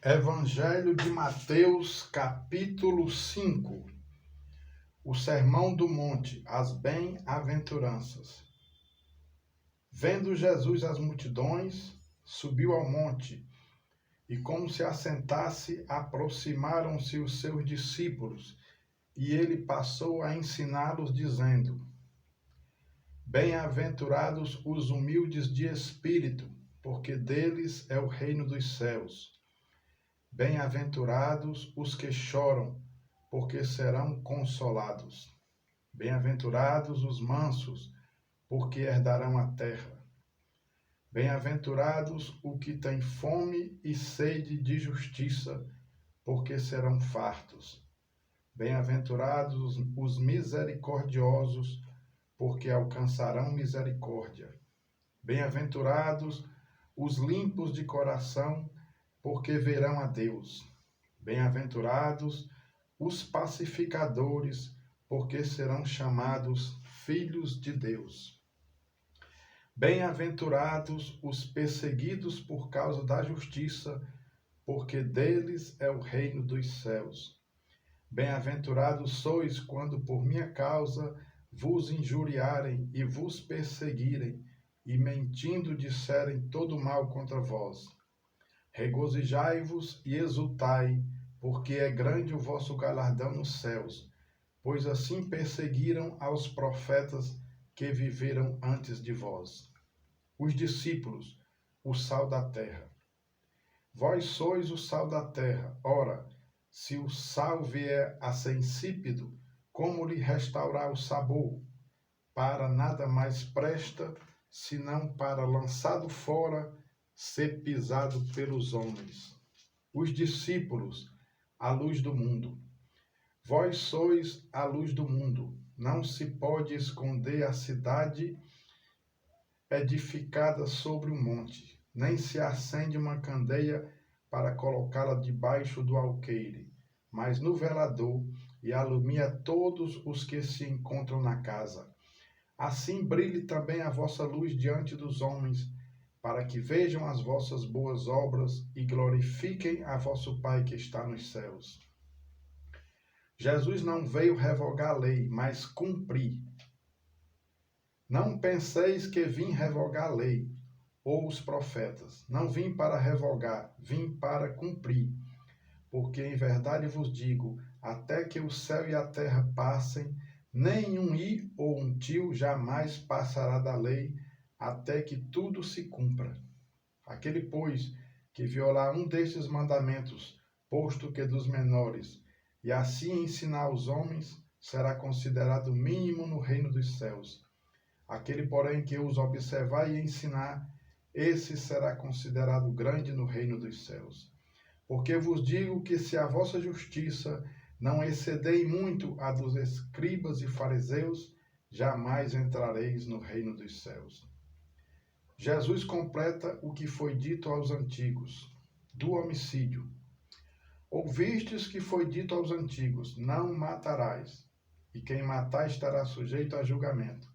Evangelho de Mateus, capítulo 5. O Sermão do Monte, as bem-aventuranças. Vendo Jesus as multidões, subiu ao monte, e como se assentasse, aproximaram-se os seus discípulos, e ele passou a ensiná-los, dizendo: Bem-aventurados os humildes de espírito, porque deles é o reino dos céus. Bem-aventurados os que choram, porque serão consolados. Bem-aventurados os mansos, porque herdarão a terra. Bem-aventurados os que têm fome e sede de justiça, porque serão fartos. Bem-aventurados os misericordiosos, porque alcançarão misericórdia. Bem-aventurados os limpos de coração, porque verão a Deus. Bem-aventurados os pacificadores, porque serão chamados filhos de Deus. Bem-aventurados os perseguidos por causa da justiça, porque deles é o reino dos céus. Bem-aventurados sois quando por minha causa vos injuriarem e vos perseguirem, e mentindo disserem todo mal contra vós. Regozijai-vos e exultai, porque é grande o vosso galardão nos céus, pois assim perseguiram aos profetas que viveram antes de vós. Os discípulos, o sal da terra. Vós sois o sal da terra. Ora, se o sal vier a ser insípido, como lhe restaurar o sabor? Para nada mais presta, senão para, lançado fora, ser pisado pelos homens. Os discípulos, a luz do mundo. Vós sois a luz do mundo. Não se pode esconder a cidade edificada sobre um monte, nem se acende uma candeia para colocá-la debaixo do alqueire, mas no velador, e alumia todos os que se encontram na casa. Assim brilhe também a vossa luz diante dos homens, para que vejam as vossas boas obras e glorifiquem a vosso Pai que está nos céus. Jesus não veio revogar a lei, mas cumprir. Não penseis que vim revogar a lei ou os profetas. Não vim para revogar, vim para cumprir. Porque em verdade vos digo, até que o céu e a terra passem, nem um i ou um tio jamais passará da lei, até que tudo se cumpra. Aquele, pois, que violar um destes mandamentos, posto que dos menores, e assim ensinar aos homens, será considerado mínimo no reino dos céus. Aquele, porém, que os observar e ensinar, esse será considerado grande no reino dos céus. Porque vos digo que se a vossa justiça não excedei muito a dos escribas e fariseus, jamais entrareis no reino dos céus. Jesus completa o que foi dito aos antigos, do homicídio. Ouvistes que foi dito aos antigos, não matarás, e quem matar estará sujeito a julgamento.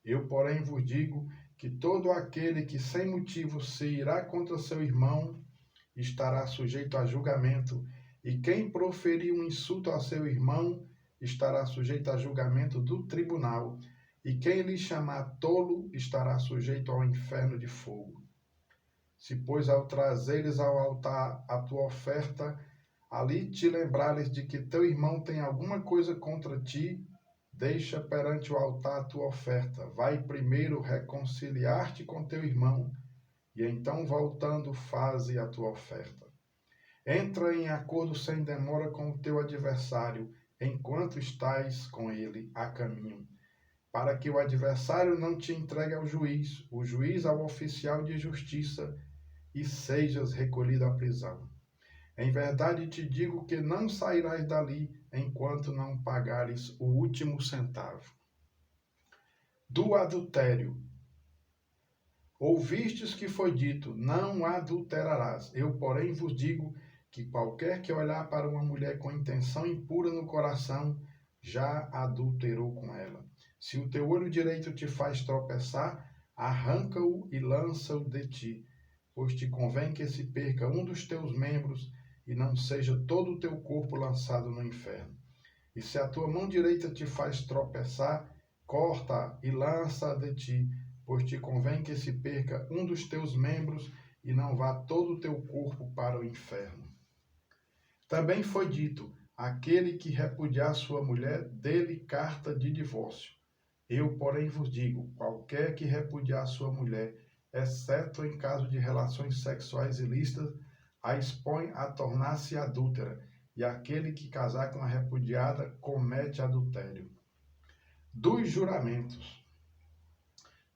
Eu, porém, vos digo que todo aquele que sem motivo se irá contra seu irmão estará sujeito a julgamento, e quem proferir um insulto a seu irmão estará sujeito a julgamento do tribunal, e quem lhe chamar tolo estará sujeito ao inferno de fogo. Se, pois, ao trazeres ao altar a tua oferta, ali te lembrares de que teu irmão tem alguma coisa contra ti, deixa perante o altar a tua oferta. Vai primeiro reconciliar-te com teu irmão, e então, voltando, faze a tua oferta. Entra em acordo sem demora com o teu adversário, enquanto estás com ele a caminho, para que o adversário não te entregue ao juiz, o juiz ao oficial de justiça, e sejas recolhido à prisão. Em verdade te digo que não sairás dali enquanto não pagares o último centavo. Do adultério. Ouvistes que foi dito, não adulterarás. Eu, porém, vos digo que qualquer que olhar para uma mulher com intenção impura no coração, já adulterou com ela. Se o teu olho direito te faz tropeçar, arranca-o e lança-o de ti. pois te convém que se perca um dos teus membros e não seja todo o teu corpo lançado no inferno. E se a tua mão direita te faz tropeçar, corta e lança de ti, pois te convém que se perca um dos teus membros e não vá todo o teu corpo para o inferno. Também foi dito: aquele que repudiar sua mulher, dê-lhe carta de divórcio. Eu, porém, vos digo: qualquer que repudiar sua mulher, exceto em caso de relações sexuais ilícitas, a expõe a tornar-se adúltera, e aquele que casar com a repudiada comete adultério. Dos juramentos.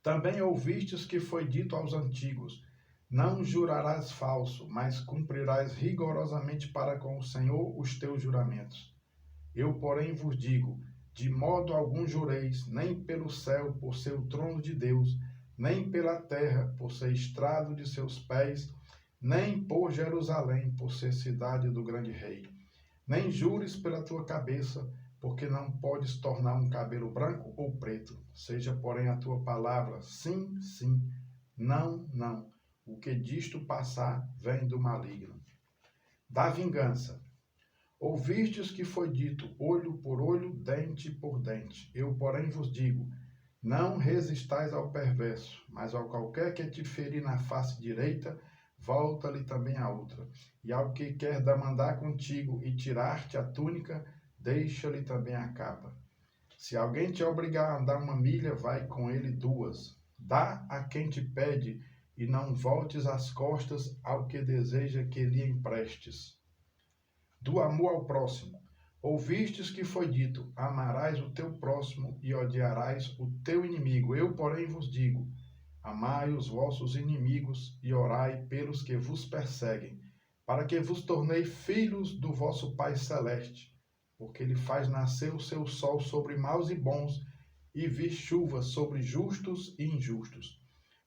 Também ouvistes que foi dito aos antigos: não jurarás falso, mas cumprirás rigorosamente para com o Senhor os teus juramentos. Eu, porém, vos digo: de modo algum jureis, nem pelo céu, por ser o trono de Deus, nem pela terra, por ser estrado de seus pés, nem por Jerusalém, por ser cidade do grande rei. Nem jures pela tua cabeça, porque não podes tornar um cabelo branco ou preto. Seja, porém, a tua palavra sim, sim, não, não. O que disto passar vem do maligno. Da vingança. Ouvistes que foi dito, olho por olho, dente por dente. Eu, porém, vos digo, não resistais ao perverso, mas ao qualquer que te ferir na face direita, volta-lhe também a outra. E ao que quer demandar contigo e tirar-te a túnica, deixa-lhe também a capa. Se alguém te obrigar a andar 1 milha, vai com ele 2. Dá a quem te pede, e não voltes as costas ao que deseja que lhe emprestes. Do amor ao próximo. Ouvistes que foi dito, amarás o teu próximo e odiarás o teu inimigo. Eu, porém, vos digo, amai os vossos inimigos e orai pelos que vos perseguem, para que vos tornei filhos do vosso Pai Celeste, porque ele faz nascer o seu sol sobre maus e bons, e vir chuva sobre justos e injustos.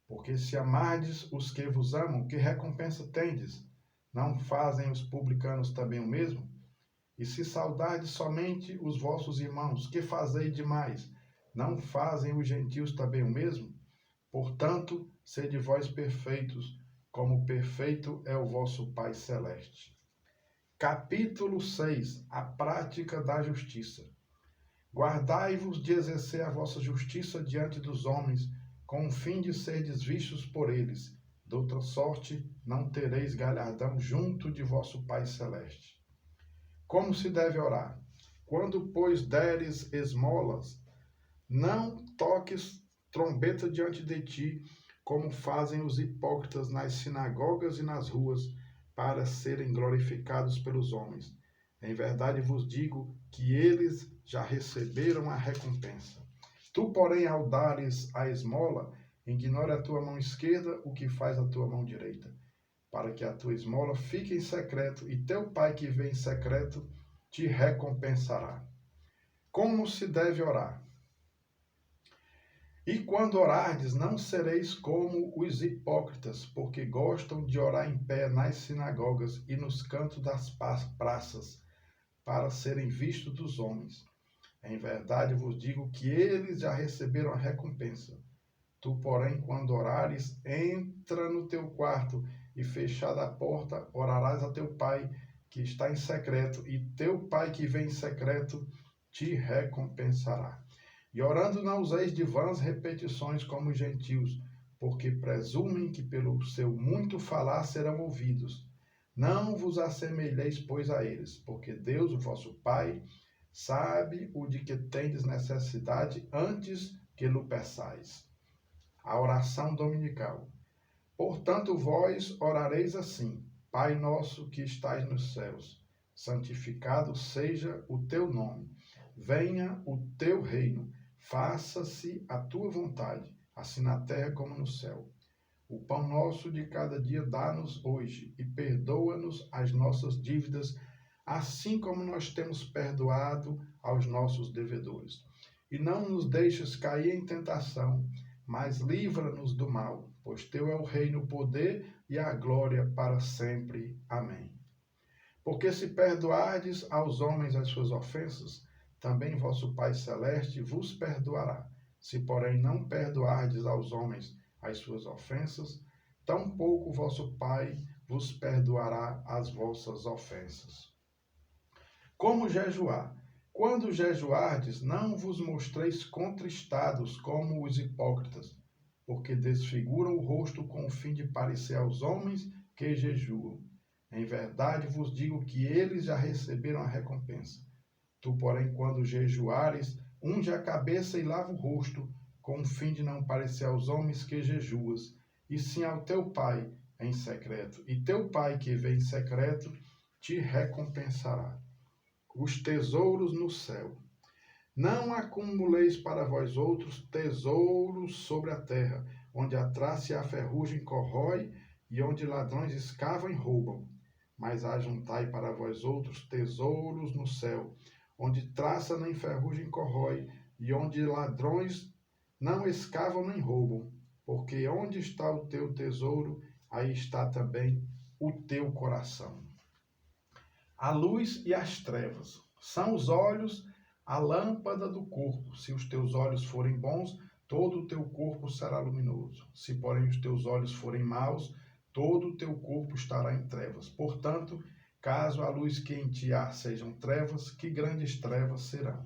Porque se amardes os que vos amam, que recompensa tendes? Não fazem os publicanos também o mesmo? E se saudardes somente os vossos irmãos, que fazeis demais? Não fazem os gentios também o mesmo? Portanto, sede vós perfeitos, como perfeito é o vosso Pai Celeste. Capítulo 6. A prática da justiça. Guardai-vos de exercer a vossa justiça diante dos homens, com o fim de serdes vistos por eles. De outra sorte, não tereis galardão junto de vosso Pai Celeste. Como se deve orar? Quando, pois, deres esmolas, não toques trombeta diante de ti, como fazem os hipócritas nas sinagogas e nas ruas, para serem glorificados pelos homens. Em verdade vos digo que eles já receberam a recompensa. Tu, porém, ao dares a esmola, ignore a tua mão esquerda o que faz a tua mão direita, para que a tua esmola fique em secreto, e teu Pai que vê em secreto te recompensará. Como se deve orar? E quando orardes, não sereis como os hipócritas, porque gostam de orar em pé nas sinagogas e nos cantos das praças, para serem vistos dos homens. Em verdade vos digo que eles já receberam a recompensa. Tu, porém, quando orares, entra no teu quarto e, fechada a porta, orarás a teu Pai que está em secreto, e teu Pai que vem em secreto te recompensará. E orando não useis de vãs repetições como os gentios, porque presumem que pelo seu muito falar serão ouvidos. Não vos assemelheis, pois, a eles, porque Deus, o vosso Pai, sabe o de que tendes necessidade antes que lhe peçais. A oração dominical. Portanto, vós orareis assim: Pai nosso que estais nos céus, santificado seja o teu nome. Venha o teu reino. Faça-se a tua vontade, assim na terra como no céu. O pão nosso de cada dia dá-nos hoje, e perdoa-nos as nossas dívidas, assim como nós temos perdoado aos nossos devedores. E não nos deixes cair em tentação, mas livra-nos do mal, pois teu é o reino, o poder e a glória para sempre. Amém. Porque se perdoardes aos homens as suas ofensas, também vosso Pai Celeste vos perdoará. Se, porém, não perdoardes aos homens as suas ofensas, tampouco vosso Pai vos perdoará as vossas ofensas. Como jejuar? Quando jejuardes, não vos mostreis contristados como os hipócritas, porque desfiguram o rosto com o fim de parecer aos homens que jejuam. Em verdade vos digo que eles já receberam a recompensa. Tu, porém, quando jejuares, unge a cabeça e lava o rosto, com o fim de não parecer aos homens que jejuas, e sim ao teu Pai em secreto. E teu Pai que vê em secreto te recompensará. Os tesouros no céu. Não acumuleis para vós outros tesouros sobre a terra, onde a traça e a ferrugem corrói, e onde ladrões escavam e roubam. Mas ajuntai para vós outros tesouros no céu, onde traça nem ferrugem corrói, e onde ladrões não escavam nem roubam. Porque onde está o teu tesouro, aí está também o teu coração. A luz e as trevas. São os olhos a lâmpada do corpo. Se os teus olhos forem bons, todo o teu corpo será luminoso. Se, porém, os teus olhos forem maus, todo o teu corpo estará em trevas. Portanto, caso a luz que em ti há sejam trevas, que grandes trevas serão.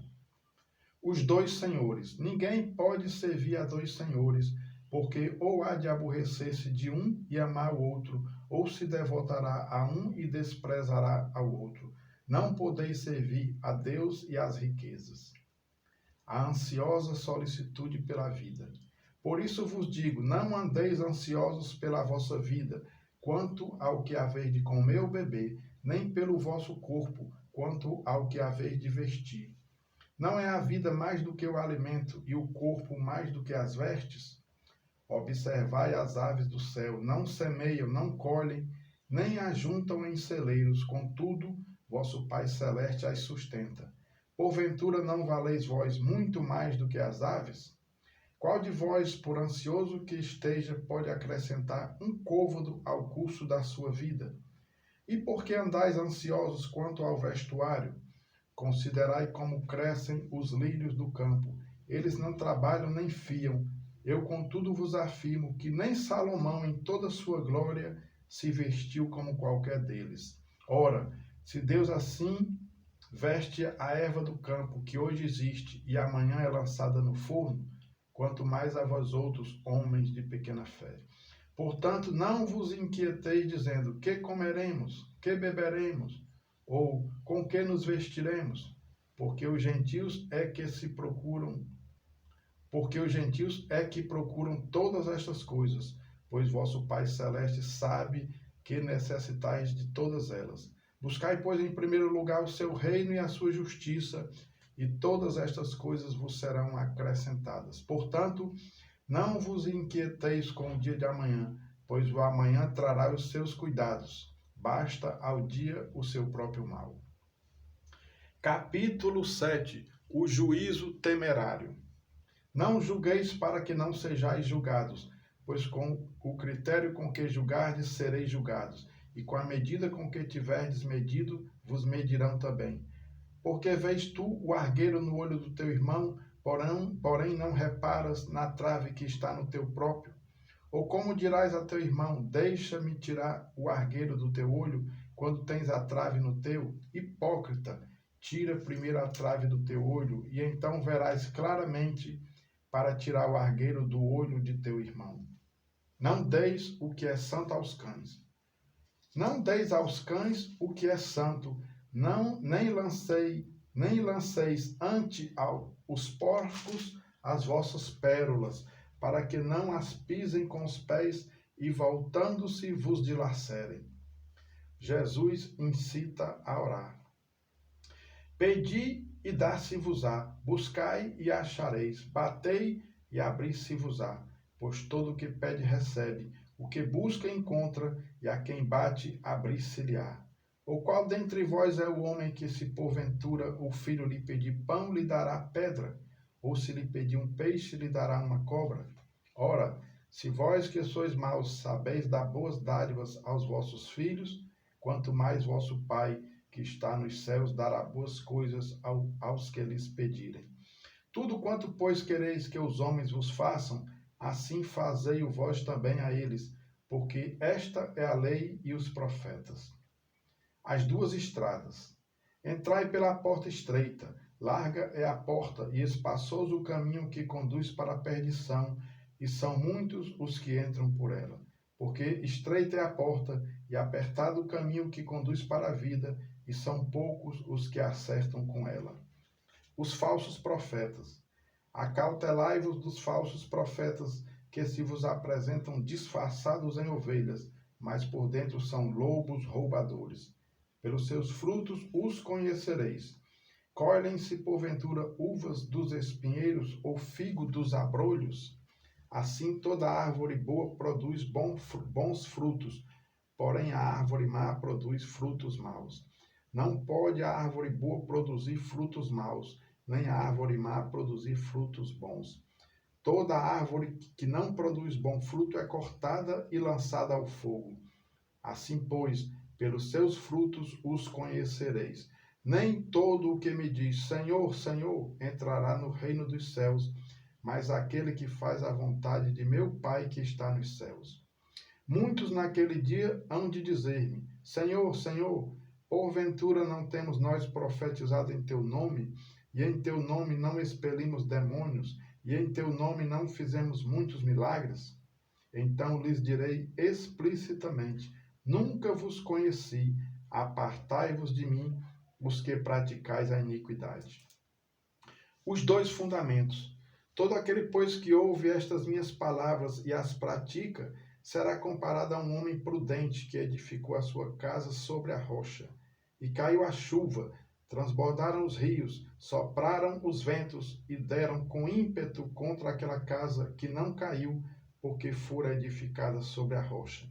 Os dois senhores. Ninguém pode servir a dois senhores, porque ou há de aborrecer-se de um e amar o outro, ou se devotará a um e desprezará ao outro. Não podeis servir a Deus e às riquezas. A ansiosa solicitude pela vida. Por isso vos digo, não andeis ansiosos pela vossa vida, quanto ao que haveis de comer ou beber, nem pelo vosso corpo, quanto ao que haveis de vestir. Não é a vida mais do que o alimento, e o corpo mais do que as vestes? Observai as aves do céu, não semeiam, não colhem, nem ajuntam em celeiros, contudo, vosso Pai Celeste as sustenta. Porventura não valeis vós muito mais do que as aves? Qual de vós, por ansioso que esteja, pode acrescentar um côvado ao curso da sua vida? E por que andais ansiosos quanto ao vestuário? Considerai como crescem os lírios do campo. Eles não trabalham nem fiam. Eu, contudo, vos afirmo que nem Salomão, em toda sua glória, se vestiu como qualquer deles. Ora, se Deus assim veste a erva do campo, que hoje existe e amanhã é lançada no forno, quanto mais a vós outros, homens de pequena fé. Portanto, não vos inquieteis dizendo, que comeremos, que beberemos, ou com que nos vestiremos? Porque os gentios é que procuram todas estas coisas, pois vosso Pai Celeste sabe que necessitais de todas elas. Buscai, pois, em primeiro lugar o seu reino e a sua justiça, e todas estas coisas vos serão acrescentadas. Portanto, não vos inquieteis com o dia de amanhã, pois o amanhã trará os seus cuidados. Basta ao dia o seu próprio mal. Capítulo 7. O juízo temerário. Não julgueis para que não sejais julgados, pois com o critério com que julgardes sereis julgados, e com a medida com que tiverdes medido, vos medirão também. Porque vês tu o argueiro no olho do teu irmão, porém não reparas na trave que está no teu próprio? Ou como dirás a teu irmão, deixa-me tirar o argueiro do teu olho, quando tens a trave no teu? Hipócrita, tira primeiro a trave do teu olho, e então verás claramente para tirar o argueiro do olho de teu irmão. Não deis o que é santo aos cães. Não deis aos cães o que é santo, nem lanceis ante os porcos as vossas pérolas, para que não as pisem com os pés e, voltando-se, vos dilacerem. Jesus incita a orar. Pedi e dar-se-vos-á, buscai e achareis, batei e abrir-se-vos-á, pois todo o que pede recebe, o que busca encontra, e a quem bate abrir-se-lhe-á. Ou qual dentre vós é o homem que, se porventura o filho lhe pedir pão, lhe dará pedra? Ou se lhe pedir um peixe, lhe dará uma cobra? Ora, se vós que sois maus sabeis dar boas dádivas aos vossos filhos, quanto mais vosso Pai, que está nos céus, dará boas coisas aos que lhes pedirem. Tudo quanto, pois, quereis que os homens vos façam, assim fazei-o vós também a eles, porque esta é a lei e os profetas. As duas estradas. Entrai pela porta estreita, larga é a porta e espaçoso o caminho que conduz para a perdição, e são muitos os que entram por ela. Porque estreita é a porta e apertado o caminho que conduz para a vida, e são poucos os que acertam com ela. Os falsos profetas. Acautelai-vos dos falsos profetas, que se vos apresentam disfarçados em ovelhas, mas por dentro são lobos roubadores. Pelos seus frutos os conhecereis. Colhem-se, porventura, uvas dos espinheiros ou figo dos abrolhos? Assim toda árvore boa produz bons frutos, porém a árvore má produz frutos maus. Não pode a árvore boa produzir frutos maus, nem a árvore má produzir frutos bons. Toda árvore que não produz bom fruto é cortada e lançada ao fogo. Assim, pois, pelos seus frutos os conhecereis. Nem todo o que me diz, Senhor, Senhor, entrará no reino dos céus, mas aquele que faz a vontade de meu Pai que está nos céus. Muitos naquele dia hão de dizer-me, Senhor, Senhor, porventura não temos nós profetizado em teu nome, e em teu nome não expelimos demônios, e em teu nome não fizemos muitos milagres? Então lhes direi explicitamente, nunca vos conheci, apartai-vos de mim, os que praticais a iniquidade. Os dois fundamentos. Todo aquele, pois, que ouve estas minhas palavras e as pratica, será comparado a um homem prudente que edificou a sua casa sobre a rocha. E caiu a chuva, transbordaram os rios, sopraram os ventos e deram com ímpeto contra aquela casa que não caiu, porque fora edificada sobre a rocha.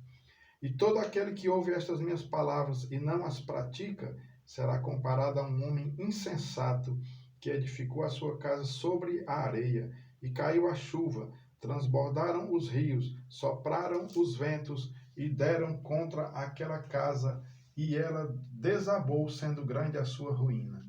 E todo aquele que ouve estas minhas palavras e não as pratica, será comparado a um homem insensato que edificou a sua casa sobre a areia, e caiu a chuva, transbordaram os rios, sopraram os ventos e deram contra aquela casa, e ela desabou, sendo grande a sua ruína.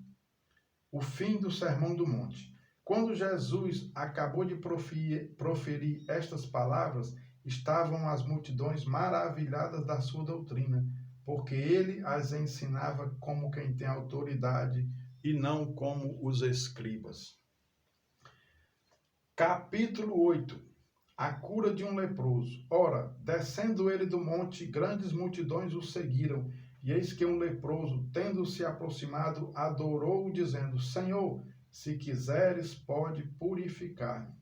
O fim do Sermão do Monte. Quando Jesus acabou de proferir estas palavras, estavam as multidões maravilhadas da sua doutrina, porque ele as ensinava como quem tem autoridade e não como os escribas. Capítulo 8. A cura de um leproso. Ora, descendo ele do monte, grandes multidões o seguiram, e eis que um leproso, tendo se aproximado, adorou-o, dizendo, Senhor, se quiseres, pode purificar-me.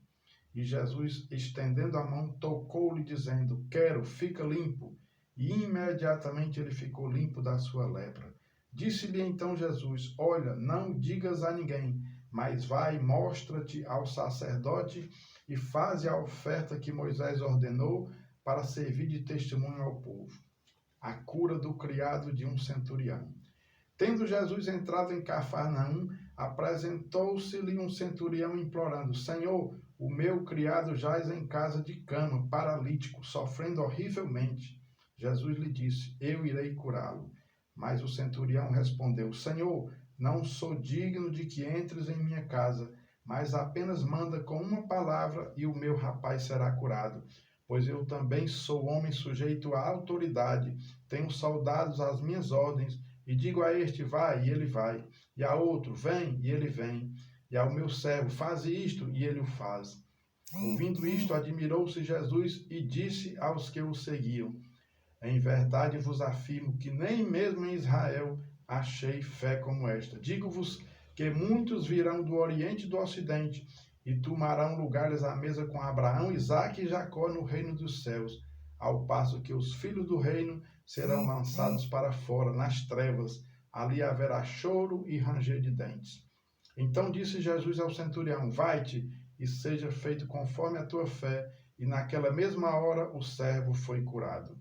E Jesus, estendendo a mão, tocou-lhe, dizendo, quero, fica limpo. E imediatamente ele ficou limpo da sua lepra. Disse-lhe então Jesus, olha, não digas a ninguém, mas vai, mostra-te ao sacerdote e faze a oferta que Moisés ordenou para servir de testemunho ao povo. A cura do criado de um centurião. Tendo Jesus entrado em Cafarnaum, apresentou-se-lhe um centurião implorando, Senhor, o meu criado jaz em casa de cama, paralítico, sofrendo horrivelmente. Jesus lhe disse, eu irei curá-lo. Mas o centurião respondeu, Senhor, não sou digno de que entres em minha casa, mas apenas manda com uma palavra e o meu rapaz será curado. Pois eu também sou homem sujeito à autoridade, tenho soldados às minhas ordens, e digo a este, vai, e ele vai, e a outro, vem, e ele vem, e ao meu servo, faze isto, e ele o faz. Ouvindo isto, admirou-se Jesus e disse aos que o seguiam, em verdade vos afirmo que nem mesmo em Israel achei fé como esta. Digo-vos que muitos virão do Oriente e do Ocidente, e tomarão lugares à mesa com Abraão, Isaque e Jacó no reino dos céus, ao passo que os filhos do reino serão lançados para fora, nas trevas, ali haverá choro e ranger de dentes. Então disse Jesus ao centurião, vai-te e seja feito conforme a tua fé, e naquela mesma hora o servo foi curado.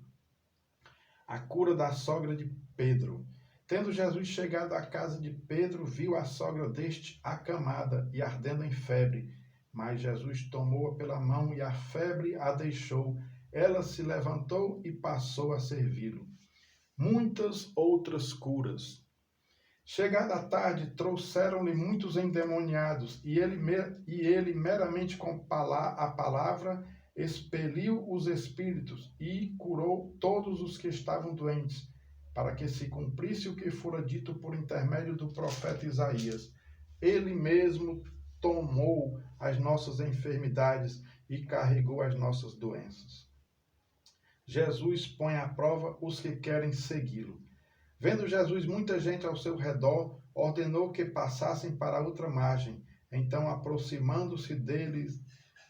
A cura da sogra de Pedro. Tendo Jesus chegado à casa de Pedro, viu a sogra deste acamada e ardendo em febre. Mas Jesus tomou-a pela mão e a febre a deixou. Ela se levantou e passou a servi-lo. Muitas outras curas. Chegada a tarde, trouxeram-lhe muitos endemoniados, e ele meramente com a palavra expeliu os espíritos e curou todos os que estavam doentes, para que se cumprisse o que fora dito por intermédio do profeta Isaías. Ele mesmo tomou as nossas enfermidades e carregou as nossas doenças. Jesus põe à prova os que querem segui-lo. Vendo Jesus muita gente ao seu redor, ordenou que passassem para a outra margem. Então, aproximando-se deles,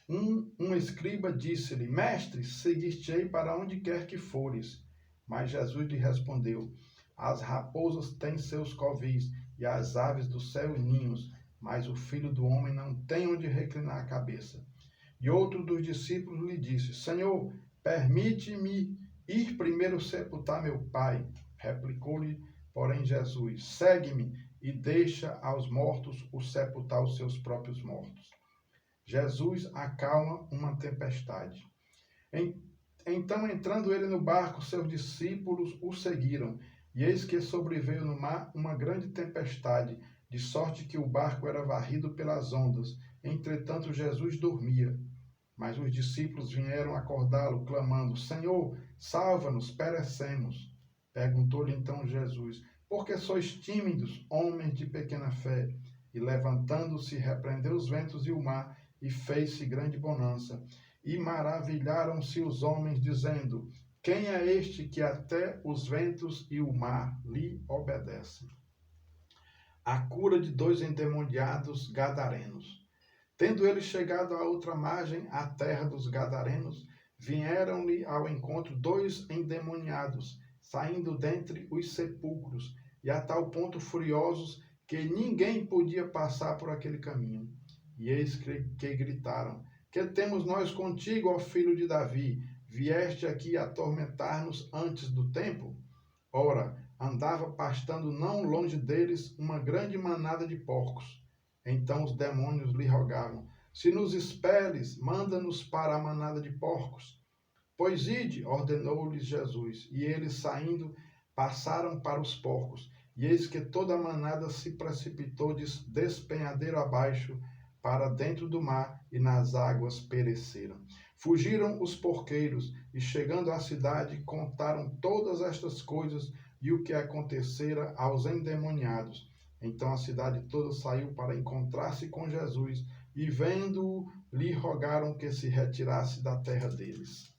um escriba disse-lhe: Mestre, seguir-te-ei para onde quer que fores. Mas Jesus lhe respondeu: As raposas têm seus covis e as aves do céu ninhos, mas o Filho do Homem não tem onde reclinar a cabeça. E outro dos discípulos lhe disse: Senhor, permite-me ir primeiro sepultar meu pai. Replicou-lhe, porém, Jesus: Segue-me e deixa aos mortos o sepultar os seus próprios mortos. Jesus acalma uma tempestade. Então, entrando ele no barco, seus discípulos o seguiram. E eis que sobreveio no mar uma grande tempestade, de sorte que o barco era varrido pelas ondas. Entretanto, Jesus dormia. Mas os discípulos vieram acordá-lo, clamando: Senhor, salva-nos, perecemos. Perguntou-lhe então Jesus: Por que sois tímidos, homens de pequena fé? E levantando-se, repreendeu os ventos e o mar, e fez-se grande bonança. E maravilharam-se os homens, dizendo: Quem é este que até os ventos e o mar lhe obedecem? A cura de 2 endemoniados gadarenos. Tendo ele chegado à outra margem, à terra dos gadarenos, vieram-lhe ao encontro 2 endemoniados, saindo dentre os sepulcros, e a tal ponto furiosos que ninguém podia passar por aquele caminho. E eis que gritaram: Que temos nós contigo, ó filho de Davi? Vieste aqui atormentar-nos antes do tempo? Ora, andava pastando não longe deles uma grande manada de porcos. Então os demônios lhe rogavam: Se nos expeles, manda-nos para a manada de porcos. Pois ide, ordenou-lhes Jesus, e eles, saindo, passaram para os porcos. E eis que toda a manada se precipitou de despenhadeiro abaixo para dentro do mar, e nas águas pereceram. Fugiram os porqueiros, e chegando à cidade, contaram todas estas coisas e o que acontecera aos endemoniados. Então a cidade toda saiu para encontrar-se com Jesus, e vendo-o, lhe rogaram que se retirasse da terra deles.